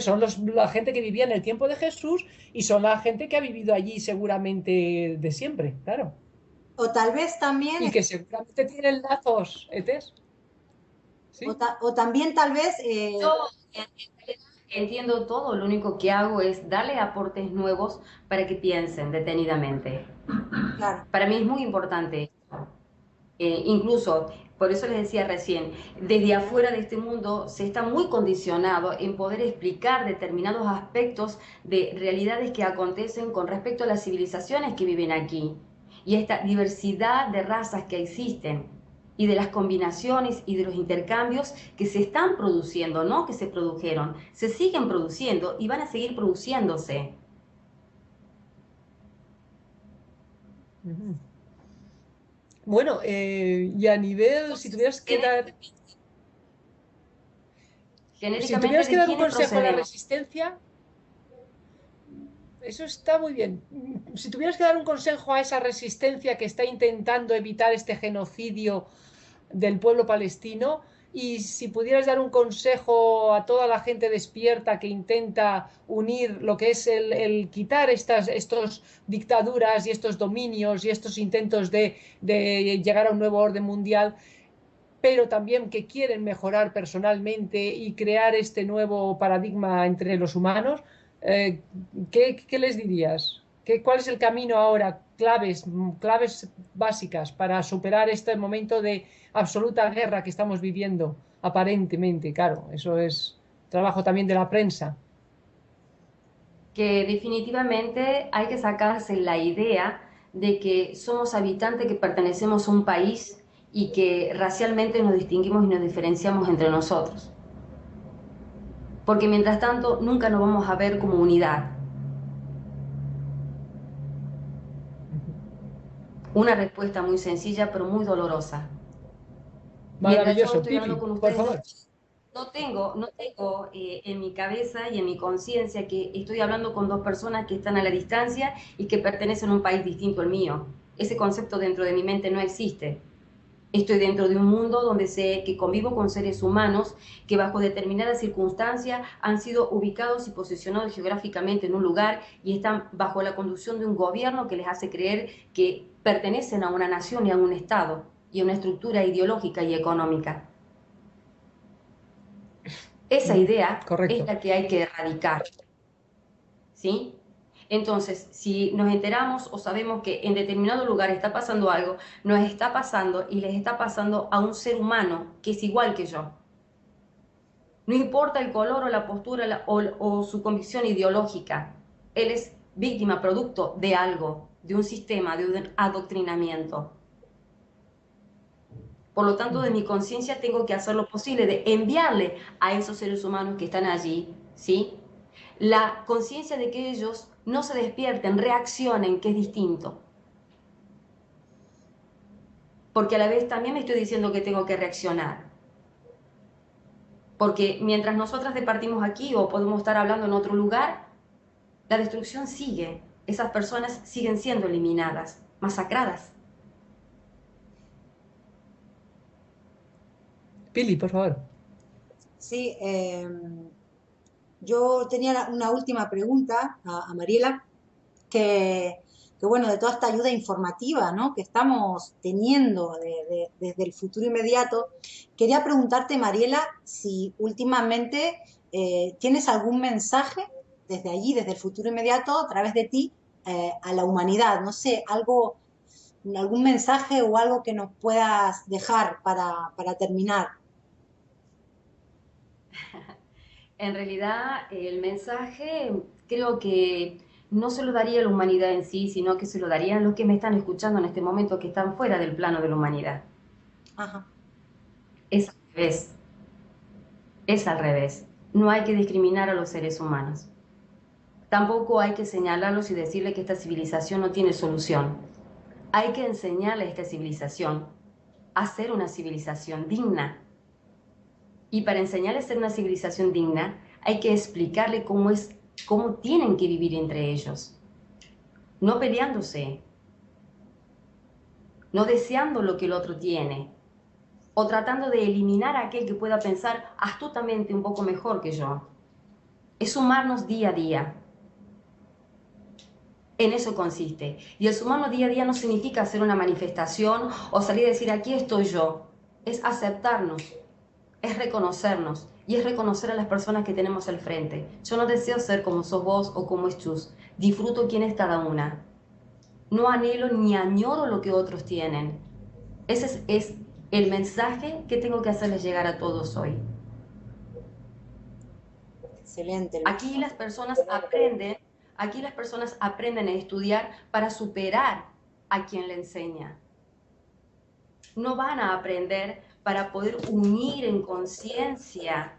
Son la gente que vivía en el tiempo de Jesús y son la gente que ha vivido allí seguramente de siempre, claro. O tal vez también, y que seguramente tienen lazos, ¿etes? ¿Sí? o también tal vez, Yo entiendo todo, lo único que hago es darle aportes nuevos para que piensen detenidamente. claro, Para mí es muy importante. Incluso, por eso les decía recién, desde afuera de este mundo se está muy condicionado en poder explicar determinados aspectos de realidades que acontecen con respecto a las civilizaciones que viven aquí y esta diversidad de razas que existen y de las combinaciones y de los intercambios que se están produciendo, no que se produjeron, se siguen produciendo y van a seguir produciéndose. Ujú. Bueno, y a nivel, Entonces, si genéticamente, tuvieras que ¿de dar un quiénes consejo a la procedemos? resistencia, eso está muy bien. Si tuvieras que dar un consejo a esa resistencia que está intentando evitar este genocidio del pueblo palestino, y si pudieras dar un consejo a toda la gente despierta que intenta unir lo que es el quitar estos dictaduras y estos dominios y estos intentos de llegar a un nuevo orden mundial, pero también que quieren mejorar personalmente y crear este nuevo paradigma entre los humanos, eh, ¿qué les dirías? ¿Cuál es el camino ahora? Claves básicas para superar este momento de absoluta guerra que estamos viviendo, aparentemente, claro, eso es trabajo también de la prensa. Que definitivamente hay que sacarse la idea de que somos habitantes que pertenecemos a un país y que racialmente nos distinguimos y nos diferenciamos entre nosotros. Porque mientras tanto nunca nos vamos a ver como unidad. Una respuesta muy sencilla pero muy dolorosa. Mientras yo Maravilloso. estoy hablando Pipi, con por ustedes, favor. no tengo en mi cabeza y en mi conciencia que estoy hablando con dos personas que están a la distancia y que pertenecen a un país distinto al mío. Ese concepto dentro de mi mente no existe. Estoy dentro de un mundo donde sé que convivo con seres humanos que bajo determinadas circunstancias han sido ubicados y posicionados geográficamente en un lugar y están bajo la conducción de un gobierno que les hace creer que pertenecen a una nación y a un estado y a una estructura ideológica y económica. Esa idea es Correcto. la que hay que erradicar, ¿sí? Entonces, si nos enteramos o sabemos que en determinado lugar está pasando algo, nos está pasando y les está pasando a un ser humano que es igual que yo. No importa el color o la postura o su convicción ideológica, él es víctima, producto de algo, de un sistema, de un adoctrinamiento. Por lo tanto, de mi conciencia tengo que hacer lo posible de enviarle a esos seres humanos que están allí, ¿sí? La conciencia de que ellos no se despierten, reaccionen, que es distinto. Porque a la vez también me estoy diciendo que tengo que reaccionar. Porque mientras nosotras departimos aquí o podemos estar hablando en otro lugar, la destrucción sigue. Esas personas siguen siendo eliminadas, masacradas. Pili, por favor. sí, yo tenía una última pregunta a Mariela, que, que, bueno, de toda esta ayuda informativa, ¿no?, que estamos teniendo desde el futuro inmediato, quería preguntarte, Mariela, si últimamente tienes algún mensaje desde allí, desde el futuro inmediato, a través de ti, a la humanidad, no sé, algo, algún mensaje o algo que nos puedas dejar para terminar. En realidad, el mensaje creo que no se lo daría a la humanidad en sí, sino que se lo darían los que me están escuchando en este momento, que están fuera del plano de la humanidad. Ajá. Es al revés, es al revés. No hay que discriminar a los seres humanos. Tampoco hay que señalarlos y decirle que esta civilización no tiene solución. Hay que enseñarle a esta civilización a ser una civilización digna. Y para enseñarle a ser una civilización digna, hay que explicarle cómo tienen que vivir entre ellos. No peleándose, no deseando lo que el otro tiene, o tratando de eliminar a aquel que pueda pensar astutamente un poco mejor que yo. Es sumarnos día a día. En eso consiste. Y el sumarnos día a día no significa hacer una manifestación o salir a decir aquí estoy yo. Es aceptarnos, es reconocernos y es reconocer a las personas que tenemos al frente. Yo no deseo ser como sos vos o como es Chus. Disfruto quién es cada una. No anhelo ni añoro lo que otros tienen. Ese es el mensaje que tengo que hacerles llegar a todos hoy. Excelente. Aquí las personas aprenden a estudiar para superar a quien le enseña. No van a aprender para poder unir en conciencia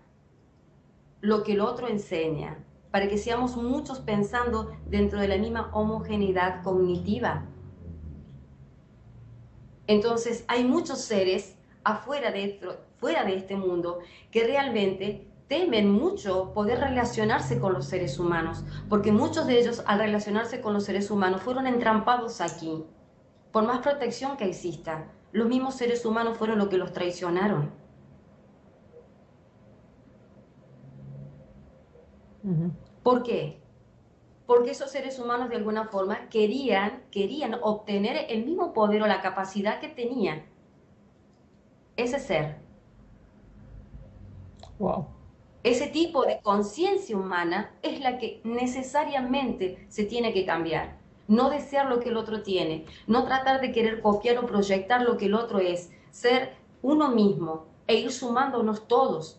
lo que el otro enseña, para que seamos muchos pensando dentro de la misma homogeneidad cognitiva. Entonces hay muchos seres fuera de este mundo que realmente temen mucho poder relacionarse con los seres humanos, porque muchos de ellos al relacionarse con los seres humanos fueron entrampados aquí. Por más protección que exista, los mismos seres humanos fueron los que los traicionaron. ¿Por qué? Porque esos seres humanos de alguna forma querían obtener el mismo poder o la capacidad que tenía ese ser. Wow. Ese tipo de conciencia humana es la que necesariamente se tiene que cambiar. No desear lo que el otro tiene, no tratar de querer copiar o proyectar lo que el otro es, ser uno mismo e ir sumándonos todos.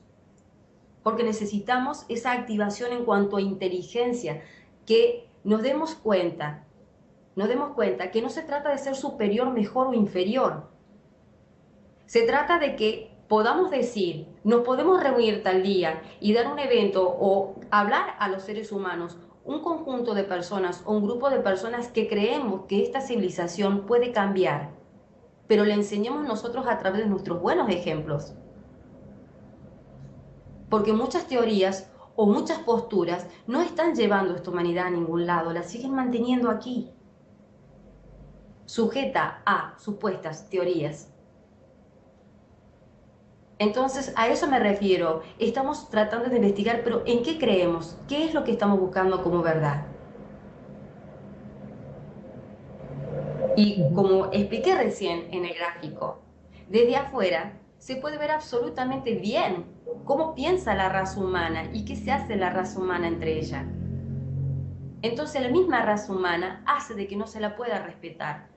Porque necesitamos esa activación en cuanto a inteligencia, que nos demos cuenta que no se trata de ser superior, mejor o inferior. Se trata de que podamos decir, nos podemos reunir tal día y dar un evento o hablar a los seres humanos, un conjunto de personas o un grupo de personas que creemos que esta civilización puede cambiar, pero le enseñemos nosotros a través de nuestros buenos ejemplos. Porque muchas teorías o muchas posturas no están llevando a esta humanidad a ningún lado, la siguen manteniendo aquí, sujeta a supuestas teorías. Entonces, a eso me refiero. Estamos tratando de investigar, pero ¿en qué creemos? ¿Qué es lo que estamos buscando como verdad? Y como expliqué recién en el gráfico, desde afuera se puede ver absolutamente bien cómo piensa la raza humana y qué se hace la raza humana entre ella. Entonces, la misma raza humana hace de que no se la pueda respetar.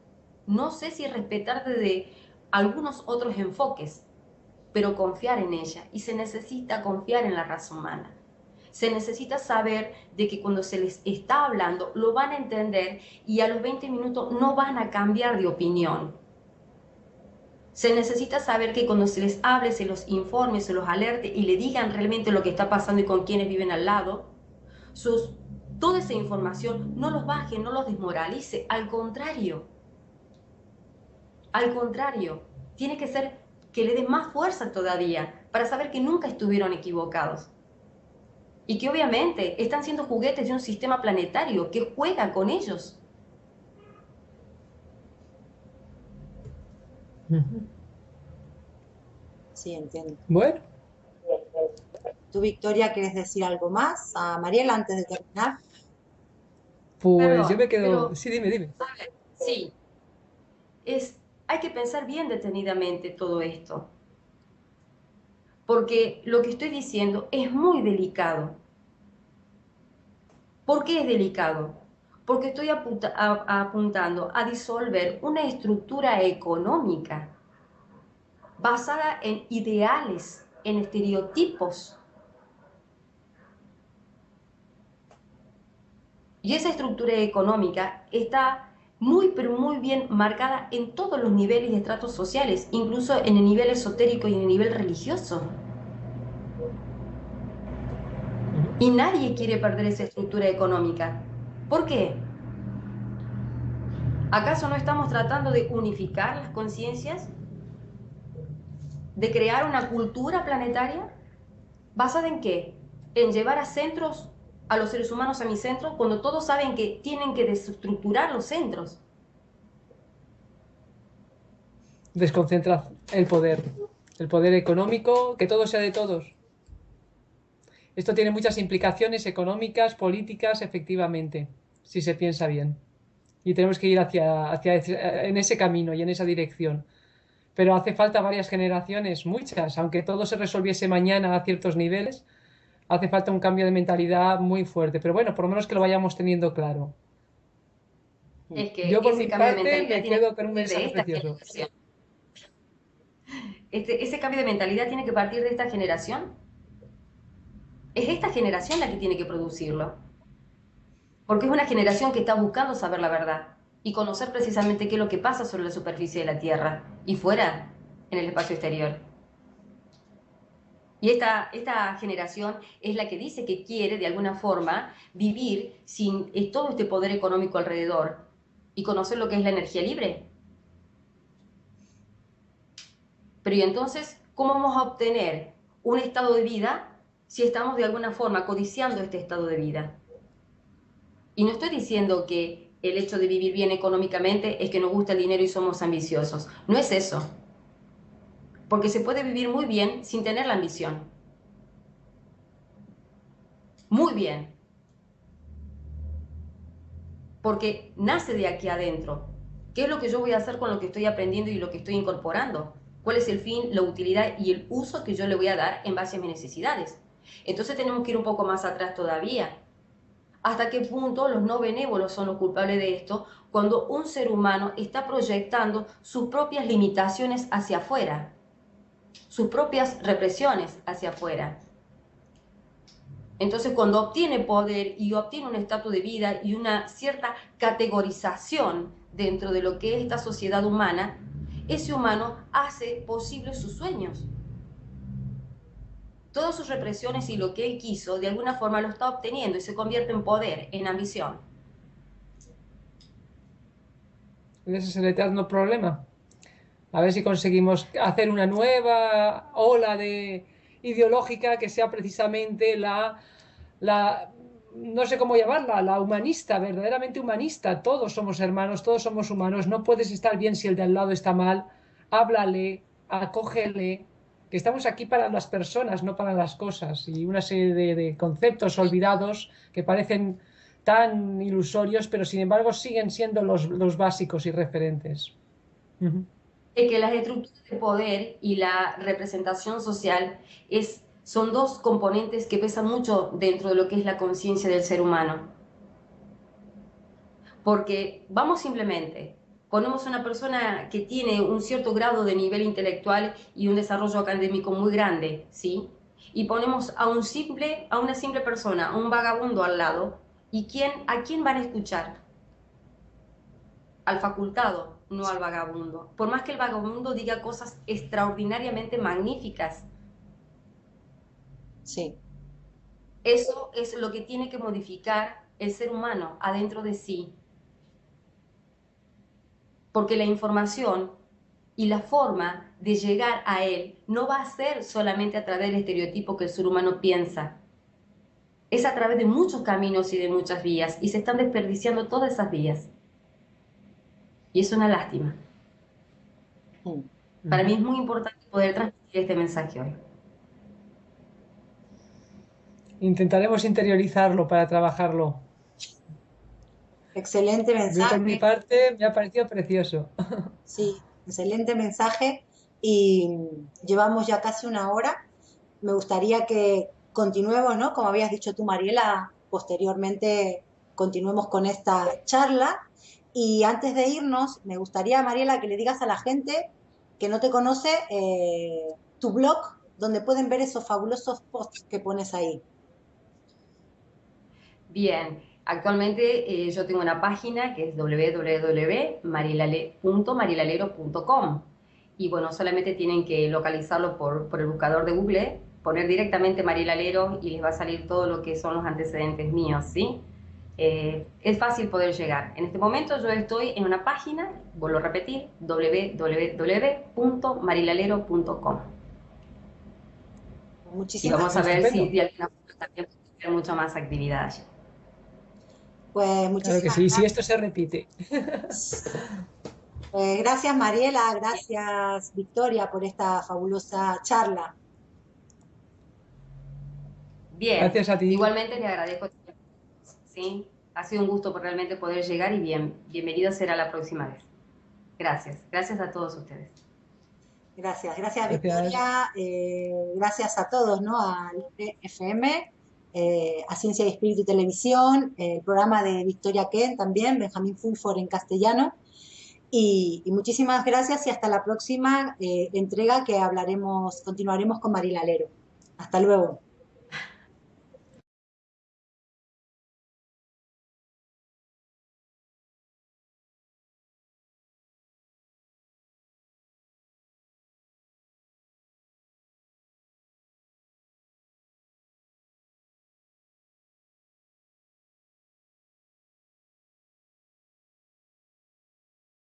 No sé si respetar desde algunos otros enfoques, pero confiar en ella, y se necesita confiar en la raza humana. Se necesita saber de que cuando se les está hablando lo van a entender y a los 20 minutos no van a cambiar de opinión. Se necesita saber que cuando se les hable, se los informe, se los alerte y le digan realmente lo que está pasando y con quienes viven al lado, toda esa información no los baje, no los desmoralice, al contrario, tiene que ser que le dé más fuerza todavía para saber que nunca estuvieron equivocados y que obviamente están siendo juguetes de un sistema planetario que juega con ellos. Sí, entiendo. Bueno. ¿Tú, Victoria, quieres decir algo más a Mariela antes de terminar? Pues Perdón, yo me quedo... pero, Sí, dime. sí, hay que pensar bien detenidamente todo esto, porque lo que estoy diciendo es muy delicado. ¿Por qué es delicado? Porque estoy apuntando a disolver una estructura económica basada en ideales, en estereotipos. Y esa estructura económica está muy, pero muy bien marcada en todos los niveles y estratos sociales, incluso en el nivel esotérico y en el nivel religioso. Y nadie quiere perder esa estructura económica. ¿Por qué? ¿Acaso no estamos tratando de unificar las conciencias? ¿De crear una cultura planetaria? ¿Basada en qué? En llevar a los seres humanos a mis centros, cuando todos saben que tienen que desestructurar los centros. Desconcentra el poder económico, que todo sea de todos. Esto tiene muchas implicaciones económicas, políticas, efectivamente, si se piensa bien. y tenemos que ir en ese camino y en esa dirección. Pero hace falta varias generaciones, muchas, aunque todo se resolviese mañana a ciertos niveles, hace falta un cambio de mentalidad muy fuerte. Pero bueno, por lo menos que lo vayamos teniendo claro. Es que Yo por mi ese cambio de parte mentalidad me tiene que quedo con un partir de mensaje esta precioso. generación. Ese cambio de mentalidad tiene que partir de esta generación. Es esta generación la que tiene que producirlo. Porque es una generación que está buscando saber la verdad y conocer precisamente qué es lo que pasa sobre la superficie de la Tierra y fuera, en el espacio exterior. Y esta generación es la que dice que quiere, de alguna forma, vivir sin todo este poder económico alrededor y conocer lo que es la energía libre. Pero ¿y entonces cómo vamos a obtener un estado de vida si estamos de alguna forma codiciando este estado de vida? Y no estoy diciendo que el hecho de vivir bien económicamente es que nos gusta el dinero y somos ambiciosos. No es eso. Porque se puede vivir muy bien sin tener la ambición. Muy bien. Porque nace de aquí adentro. ¿Qué es lo que yo voy a hacer con lo que estoy aprendiendo y lo que estoy incorporando? ¿Cuál es el fin, la utilidad y el uso que yo le voy a dar en base a mis necesidades? Entonces tenemos que ir un poco más atrás todavía. ¿Hasta qué punto los no benévolos son los culpables de esto cuando un ser humano está proyectando sus propias limitaciones hacia afuera, sus propias represiones hacia afuera? Entonces, cuando obtiene poder y obtiene un estatus de vida y una cierta categorización dentro de lo que es esta sociedad humana, ese humano hace posible sus sueños. Todas sus represiones y lo que él quiso, de alguna forma lo está obteniendo y se convierte en poder, en ambición. Ese es el eterno problema. A ver si conseguimos hacer una nueva ola ideológica que sea precisamente no sé cómo llamarla, la humanista, verdaderamente humanista. Todos somos hermanos, todos somos humanos. No puedes estar bien si el de al lado está mal. Háblale, acógele, que estamos aquí para las personas, no para las cosas. Y una serie de conceptos olvidados que parecen tan ilusorios, pero sin embargo siguen siendo los básicos y referentes. Ujú. Es que las estructuras de poder y la representación social son dos componentes que pesan mucho dentro de lo que es la conciencia del ser humano. Porque vamos simplemente, ponemos una persona que tiene un cierto grado de nivel intelectual y un desarrollo académico muy grande, ¿sí? Y ponemos a una simple persona, a un vagabundo al lado, ¿y a quién van a escuchar? Al facultado, no al vagabundo. Por más que el vagabundo diga cosas extraordinariamente magníficas. Sí. Eso es lo que tiene que modificar el ser humano adentro de sí. Porque la información y la forma de llegar a él no va a ser solamente a través del estereotipo que el ser humano piensa. Es a través de muchos caminos y de muchas vías, y se están desperdiciando todas esas vías. Y es una lástima. Para mí es muy importante poder transmitir este mensaje hoy. Intentaremos interiorizarlo para trabajarlo. Excelente Yo por mi mensaje. parte me ha parecido precioso. Sí, excelente mensaje. Y llevamos ya casi una hora. Me gustaría que continuemos, ¿no? Como habías dicho tú, Mariela, posteriormente continuemos con esta charla. Y antes de irnos, me gustaría, Mariela, que le digas a la gente que no te conoce tu blog, donde pueden ver esos fabulosos posts que pones ahí. Bien, actualmente yo tengo una página que es www.marilalero.com y bueno, solamente tienen que localizarlo por el buscador de Google, poner directamente Marilalero y les va a salir todo lo que son los antecedentes míos, ¿sí? Es fácil poder llegar. En este momento yo estoy en una página, vuelvo a repetir, www.marilalero.com y Muchísimas vamos a gracias. ver si Estupendo. de alguna forma también puede haber mucha más actividad allí. Pues Claro que muchísimas sí, si gracias. esto se repite. Gracias, Mariela, gracias, Victoria, por esta fabulosa charla. Bien, Gracias a ti. igualmente le agradezco, ¿sí? Ha sido un gusto realmente poder llegar y bienvenido será la próxima vez. Gracias a todos ustedes. Gracias Gracias. Victoria, gracias a todos, ¿no? Al FM, a Ciencia y Espíritu Televisión, el programa de Victoria Ken también, Benjamín Fulford en castellano. Y muchísimas gracias y hasta la próxima entrega que continuaremos con Mariela Lero. Hasta luego.